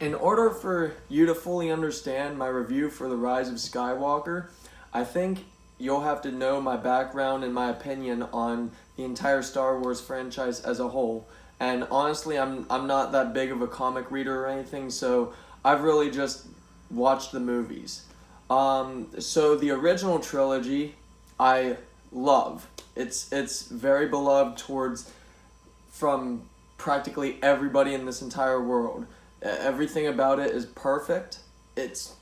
In order for you to fully understand my review for the Rise of Skywalker, I think you'll have to know my background and my opinion on the entire Star Wars franchise as a whole. And honestly, I'm not that big of a comic reader or anything, so I've really just watched the movies. So the original trilogy, I love. It's very beloved towards from practically everybody in this entire world. Everything about it is perfect. It's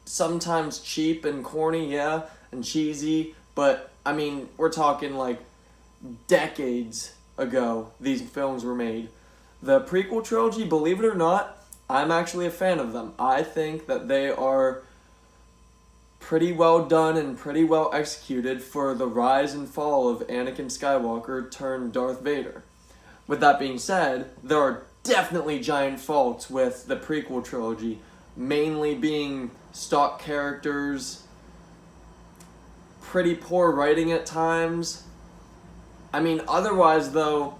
sometimes cheap and corny, yeah, and cheesy, but I mean, we're talking like decades ago these films were made. The prequel trilogy, believe it or not, I'm actually a fan of them. I think that they are pretty well done and pretty well executed for the rise and fall of Anakin Skywalker turned Darth Vader. With that being said, there are definitely giant faults with the prequel trilogy, mainly being stock characters, pretty poor writing at times. I mean, otherwise though,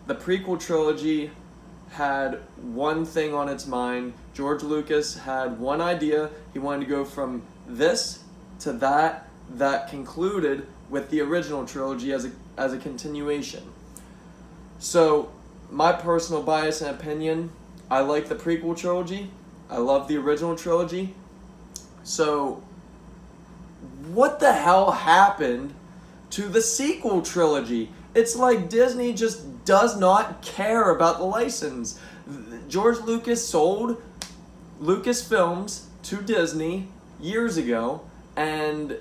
the prequel trilogy had one thing on its mind. George Lucas had one idea. He wanted to go from this to that concluded with the original trilogy as a continuation. So, my personal bias and opinion, I like the prequel trilogy. I love the original trilogy. So, what the hell happened to the sequel trilogy? It's like Disney just does not care about the license. George Lucas sold Lucasfilms to Disney years ago, and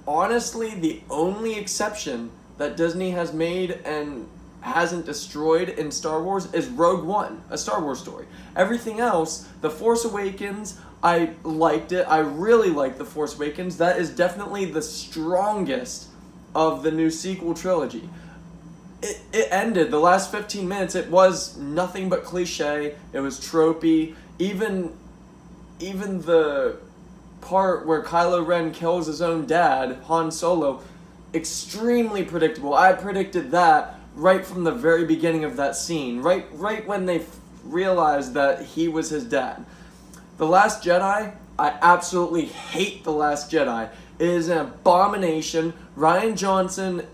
honestly, the only exception that Disney has made and hasn't destroyed in Star Wars is Rogue One, a Star Wars story. Everything else, The Force Awakens, I liked it. I really liked The Force Awakens. That is definitely the strongest of the new sequel trilogy. It ended, the last 15 minutes, it was nothing but cliche. It was tropey. Even the part where Kylo Ren kills his own dad, Han Solo, extremely predictable. I predicted that right from the very beginning of that scene, right when they realized that he was his dad. The Last Jedi, I absolutely hate The Last Jedi. It is an abomination. Rian Johnson,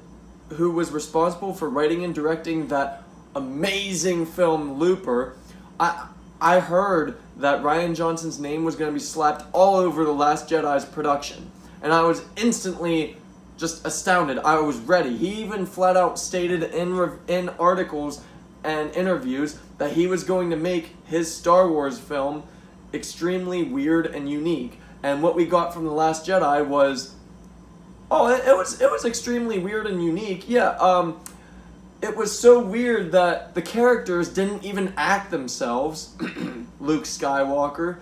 who was responsible for writing and directing that amazing film Looper, I heard that Rian Johnson's name was going to be slapped all over The Last Jedi's production. And I was instantly just astounded. I was ready. He even flat out stated in articles and interviews that he was going to make his Star Wars film extremely weird and unique. And what we got from The Last Jedi was, it was extremely weird and unique. Yeah, it was so weird that the characters didn't even act themselves. Luke Skywalker.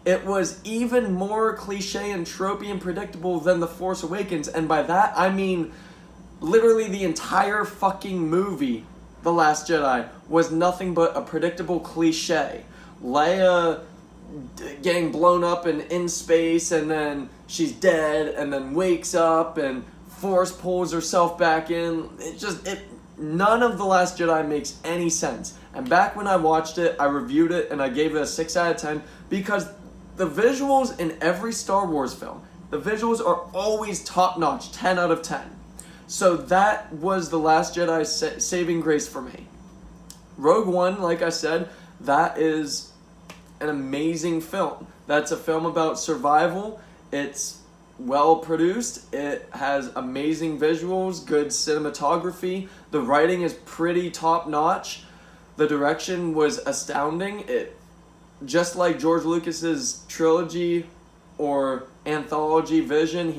It was even more cliche and tropey and predictable than The Force Awakens, and by that I mean literally the entire fucking movie, The Last Jedi, was nothing but a predictable cliche. Leia getting blown up and in space, and then she's dead, and then wakes up and force pulls herself back in. None of The Last Jedi makes any sense. And back when I watched it, I reviewed it and I gave it a 6 out of 10 because the visuals in every Star Wars film, the visuals are always top notch, 10 out of 10. So that was The Last Jedi's saving grace for me. Rogue One, like I said, that is an amazing film. That's a film about survival. It's well produced. It has amazing visuals, good cinematography. The writing is pretty top notch. The direction was astounding. Just like George Lucas's trilogy or anthology vision,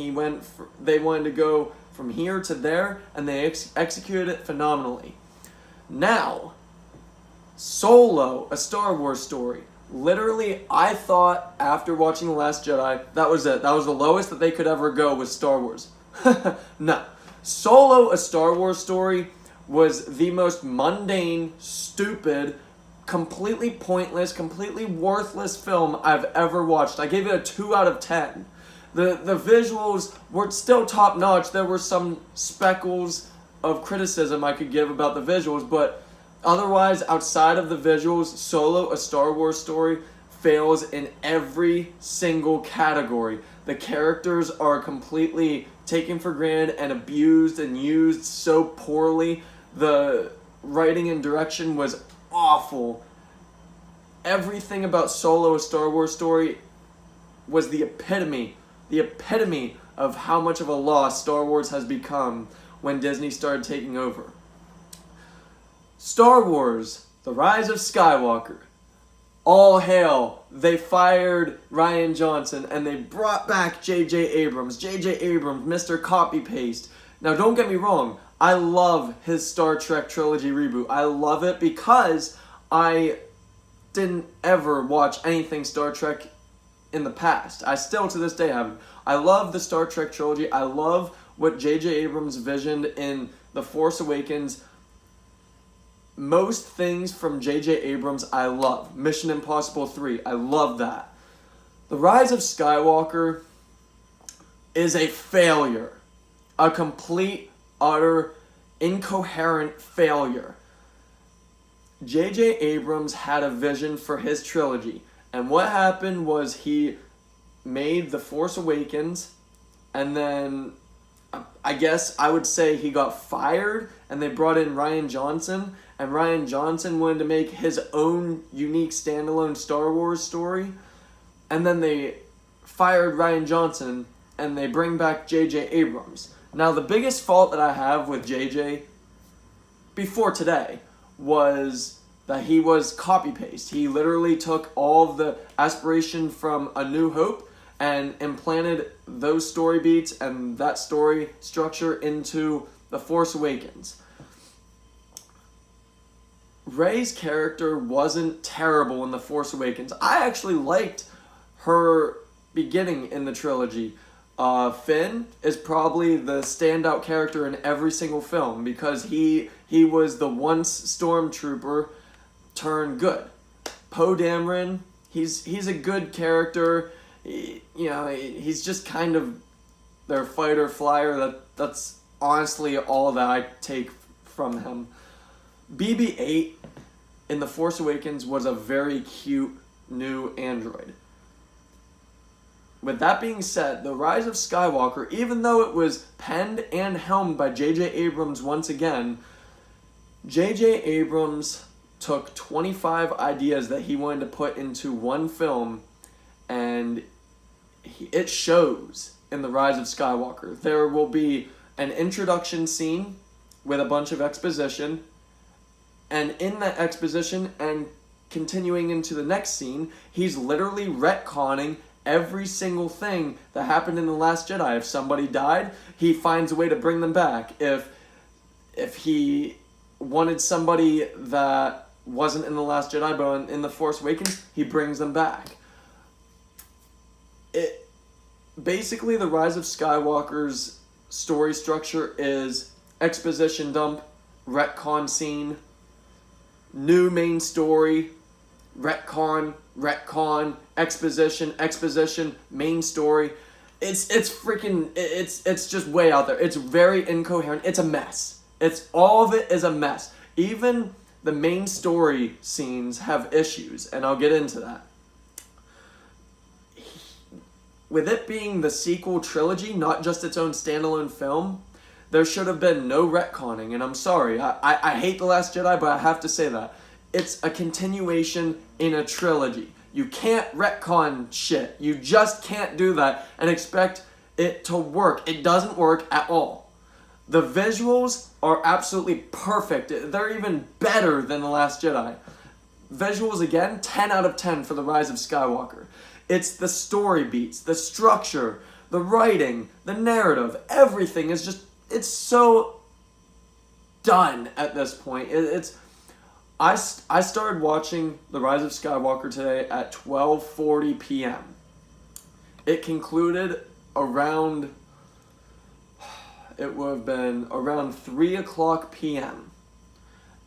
they wanted to go from here to there, and they executed it phenomenally. Now, Solo, a Star Wars story. Literally, I thought after watching The Last Jedi, that was it. That was the lowest that they could ever go with Star Wars. No. Solo, a Star Wars story, was the most mundane, stupid, completely pointless, completely worthless film I've ever watched. I gave it a 2 out of 10. The visuals were still top notch. There were some speckles of criticism I could give about the visuals, but Otherwise, outside of the visuals, Solo, a Star Wars story, fails in every single category. The characters are completely taken for granted and abused and used so poorly. The writing and direction was awful. Everything about Solo, a Star Wars story, was the epitome of how much of a loss Star Wars has become when Disney started taking over. Star Wars, The Rise of Skywalker. All hail. They fired Rian Johnson and they brought back J.J. Abrams. J.J. Abrams, Mr. Copy-Paste. Now don't get me wrong, I love his Star Trek trilogy reboot. I love it because I didn't ever watch anything Star Trek in the past. I still to this day haven't. I love the Star Trek trilogy. I love what J.J. Abrams visioned in The Force Awakens. Most things from J.J. Abrams I love. Mission Impossible 3, I love that. The Rise of Skywalker is a failure. A complete, utter, incoherent failure. J.J. Abrams had a vision for his trilogy. And what happened was he made The Force Awakens, and then I guess I would say he got fired, and they brought in Rian Johnson, and Rian Johnson wanted to make his own unique standalone Star Wars story, and then they fired Rian Johnson, and they bring back J.J. Abrams. Now, the biggest fault that I have with J.J. before today was that he was copy-paste. He literally took all of the aspiration from A New Hope and implanted those story beats and that story structure into The Force Awakens. Rey's character wasn't terrible in The Force Awakens. I actually liked her beginning in the trilogy. Finn is probably the standout character in every single film because he was the once stormtrooper turned good. Poe Dameron, he's a good character. He's just kind of their fighter flyer. That's honestly all that I take from him. BB-8 in The Force Awakens was a very cute new android. With that being said, The Rise of Skywalker, even though it was penned and helmed by J.J. Abrams once again, J.J. Abrams took 25 ideas that he wanted to put into one film, and it shows in The Rise of Skywalker. There will be an introduction scene with a bunch of exposition, and in that exposition and continuing into the next scene, he's literally retconning every single thing that happened in The Last Jedi. If somebody died, he finds a way to bring them back. If he wanted somebody that wasn't in The Last Jedi but in The Force Awakens, he brings them back. Basically, The Rise of Skywalker's story structure is exposition dump, retcon scene, new main story, retcon, exposition, main story. It's just way out there. It's very incoherent. It's a mess. All of it is a mess. Even the main story scenes have issues, and I'll get into that. With it being the sequel trilogy, not just its own standalone film, there should have been no retconning, and I'm sorry. I hate The Last Jedi, but I have to say that. It's a continuation in a trilogy. You can't retcon shit. You just can't do that and expect it to work. It doesn't work at all. The visuals are absolutely perfect. They're even better than The Last Jedi. Visuals, again, 10 out of 10 for The Rise of Skywalker. It's the story beats, the structure, the writing, the narrative, everything is just, it's so done at this point. I started watching The Rise of Skywalker today at 12:40 p.m. It concluded around, it would have been around 3 o'clock p.m.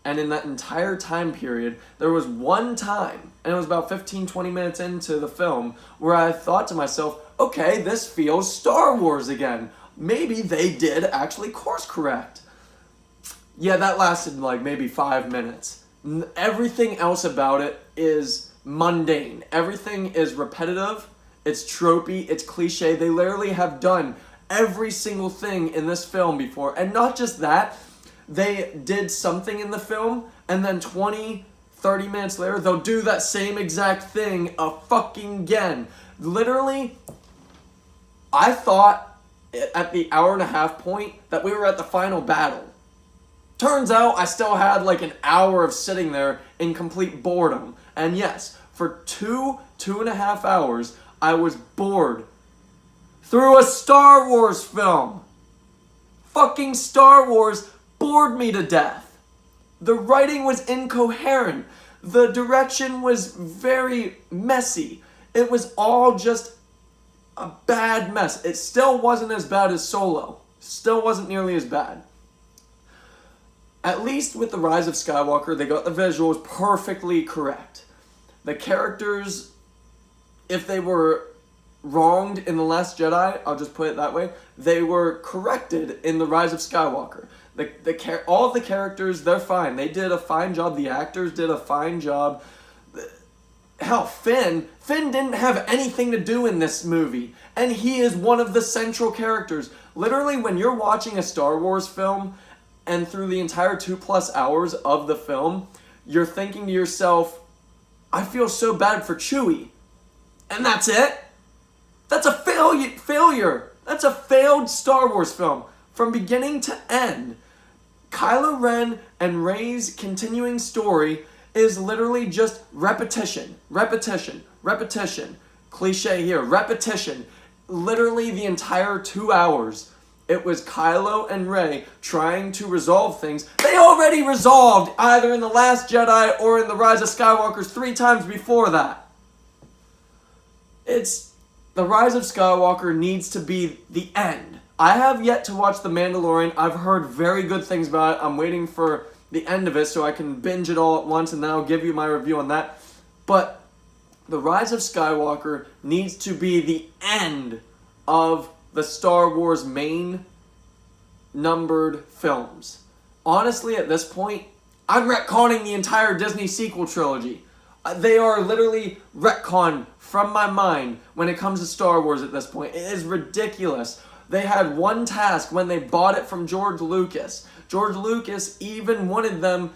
And in that entire time period, there was one time, and it was about 15-20 minutes into the film, where I thought to myself, okay, this feels Star Wars again. Maybe they did actually course correct. Yeah, that lasted like maybe 5 minutes. Everything else about it is mundane. Everything is repetitive. It's tropey. It's cliche. They literally have done every single thing in this film before. And not just that, they did something in the film, and then 20, 30 minutes later, they'll do that same exact thing again. Literally, I thought at the hour and a half point that we were at the final battle. Turns out I still had like an hour of sitting there in complete boredom. And yes, for 2.5 hours, I was bored through a Star Wars film. Fucking Star Wars bored me to death. The writing was incoherent. The direction was very messy. It was all just a bad mess. It still wasn't as bad as Solo. Still wasn't nearly as bad. At least with the Rise of Skywalker, they got the visuals perfectly correct. The characters, if they were wronged in The Last Jedi, I'll just put it that way, they were corrected in the Rise of Skywalker. All of the characters, they're fine. They did a fine job. The actors did a fine job. Hell, Finn didn't have anything to do in this movie, and he is one of the central characters. Literally, when you're watching a Star Wars film, and through the entire 2+ hours of the film, you're thinking to yourself, I feel so bad for Chewie. And that's it? That's a failure. That's a failed Star Wars film. From beginning to end. Kylo Ren and Rey's continuing story is literally just repetition. Cliche here, repetition. Literally the entire 2 hours. It was Kylo and Rey trying to resolve things they already resolved either in The Last Jedi or in The Rise of Skywalker 3 times before that. The Rise of Skywalker needs to be the end. I have yet to watch The Mandalorian. I've heard very good things about it. I'm waiting for the end of it so I can binge it all at once, and then I'll give you my review on that. But The Rise of Skywalker needs to be the end of the Star Wars main numbered films. Honestly, at this point, I'm retconning the entire Disney sequel trilogy. They are literally retconned from my mind when it comes to Star Wars at this point. It is ridiculous. They had one task when they bought it from George Lucas. George Lucas even wanted them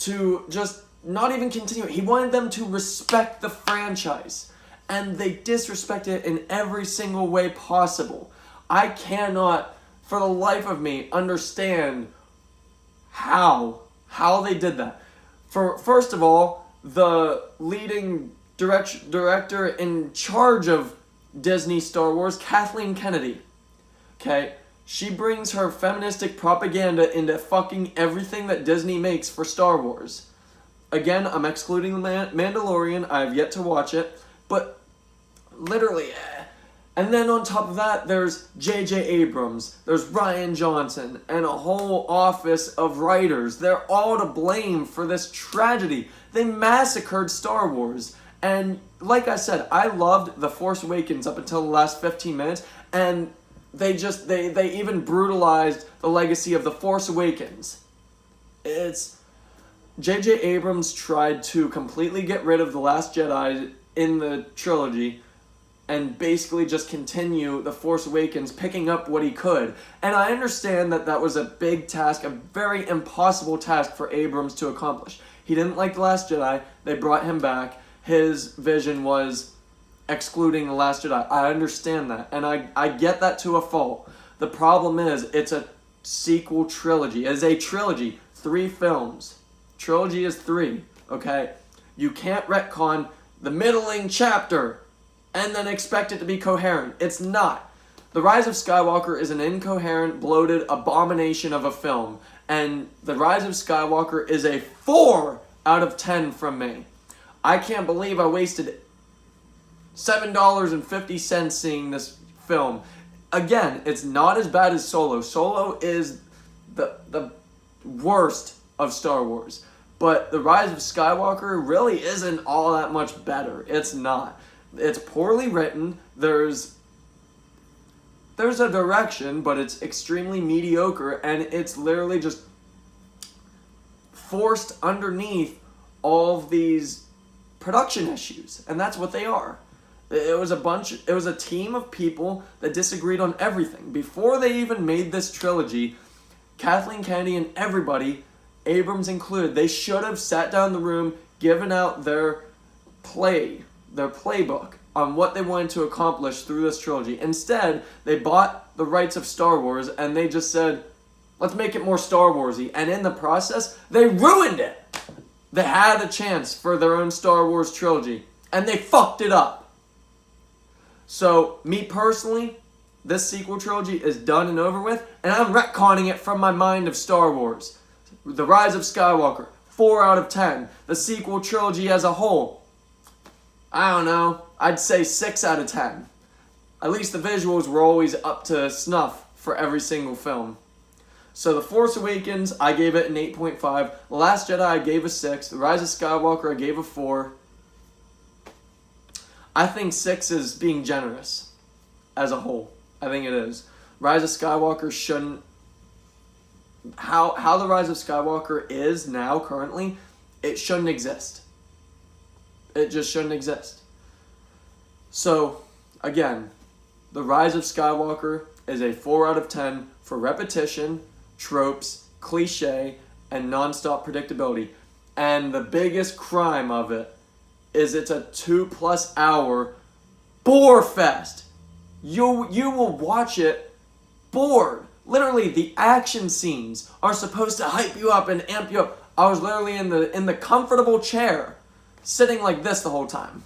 to just not even continue. He wanted them to respect the franchise. And they disrespect it in every single way possible. I cannot, for the life of me, understand how they did that. First of all, the leading director in charge of Disney Star Wars, Kathleen Kennedy. Okay? She brings her feministic propaganda into fucking everything that Disney makes for Star Wars. Again, I'm excluding The Mandalorian. I have yet to watch it. But literally, and then on top of that, there's J.J. Abrams, there's Rian Johnson, and a whole office of writers. They're all to blame for this tragedy. They massacred Star Wars. And like I said, I loved The Force Awakens up until the last 15 minutes, and they even brutalized the legacy of The Force Awakens. J.J. Abrams tried to completely get rid of The Last Jedi in the trilogy and basically just continue The Force Awakens, picking up what he could. And I understand that was a big task, a very impossible task for Abrams to accomplish. He didn't like The Last Jedi. They brought him back. His vision was excluding The Last Jedi. I understand that, and I get that to a fault. The problem is, it's a sequel trilogy. It is a trilogy. 3 films. Trilogy is 3, okay? You can't retcon the middling chapter and then expect it to be coherent. It's not. The Rise of Skywalker is an incoherent, bloated abomination of a film, and The Rise of Skywalker is a 4 out of 10 from me. I can't believe I wasted $7.50 seeing this film. Again, it's not as bad as Solo. Solo is the worst of Star Wars. But The Rise of Skywalker really isn't all that much better. It's not. It's poorly written. There's a direction, but it's extremely mediocre, and it's literally just forced underneath all of these production issues, and that's what they are. It was a team of people that disagreed on everything. Before they even made this trilogy, Kathleen Kennedy and everybody, Abrams included, they should have sat down in the room, given out their playbook on what they wanted to accomplish through this trilogy. Instead, they bought the rights of Star Wars and they just said, let's make it more Star Wars-y. And in the process, they ruined it. They had a chance for their own Star Wars trilogy, and they fucked it up. So, me personally, this sequel trilogy is done and over with, and I'm retconning it from my mind of Star Wars. The Rise of Skywalker, 4 out of 10. The sequel trilogy as a whole, I don't know, I'd say 6 out of 10. At least the visuals were always up to snuff for every single film. So The Force Awakens, I gave it an 8.5. The Last Jedi, I gave a 6. The Rise of Skywalker, I gave a 4. I think 6 is being generous as a whole. I think it is. Rise of Skywalker shouldn't... How the Rise of Skywalker is now, currently, it shouldn't exist. It just shouldn't exist. So, again, The Rise of Skywalker is a 4 out of 10 for repetition, tropes, cliche, and non-stop predictability. And the biggest crime of it is it's a 2+ hour bore fest. You will watch it bored. Literally, the action scenes are supposed to hype you up and amp you up. I was literally in the comfortable chair, sitting like this the whole time.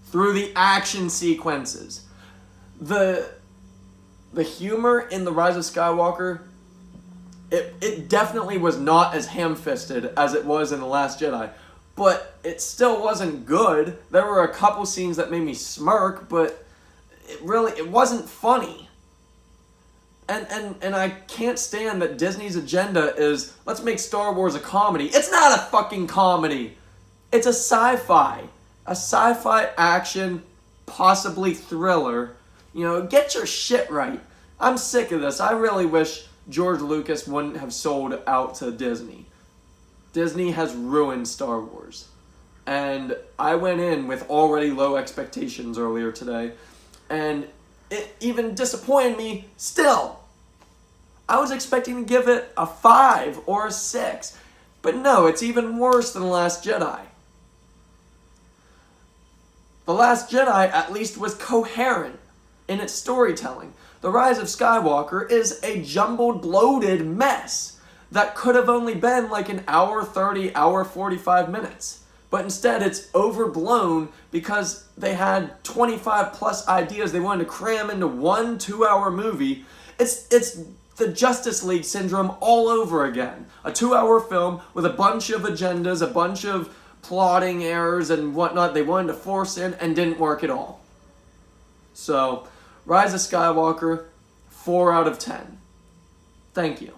Through the action sequences. The humor in The Rise of Skywalker, it definitely was not as ham-fisted as it was in The Last Jedi. But it still wasn't good. There were a couple scenes that made me smirk, but it wasn't funny. And I can't stand that Disney's agenda is, let's make Star Wars a comedy. It's not a fucking comedy. It's a sci-fi. A sci-fi action, possibly thriller. You know, get your shit right. I'm sick of this. I really wish George Lucas wouldn't have sold out to Disney. Disney has ruined Star Wars. And I went in with already low expectations earlier today. And it even disappointed me still. I was expecting to give it a 5 or a 6. But no, it's even worse than The Last Jedi. The Last Jedi at least was coherent in its storytelling. The Rise of Skywalker is a jumbled, bloated mess that could have only been like an hour 30, hour 45 minutes. But instead it's overblown because they had 25 plus ideas they wanted to cram into one 2-hour movie. It's the Justice League syndrome all over again. A 2-hour film with a bunch of agendas, a bunch of plotting errors and whatnot they wanted to force in and didn't work at all. So, Rise of Skywalker, 4 out of 10. Thank you.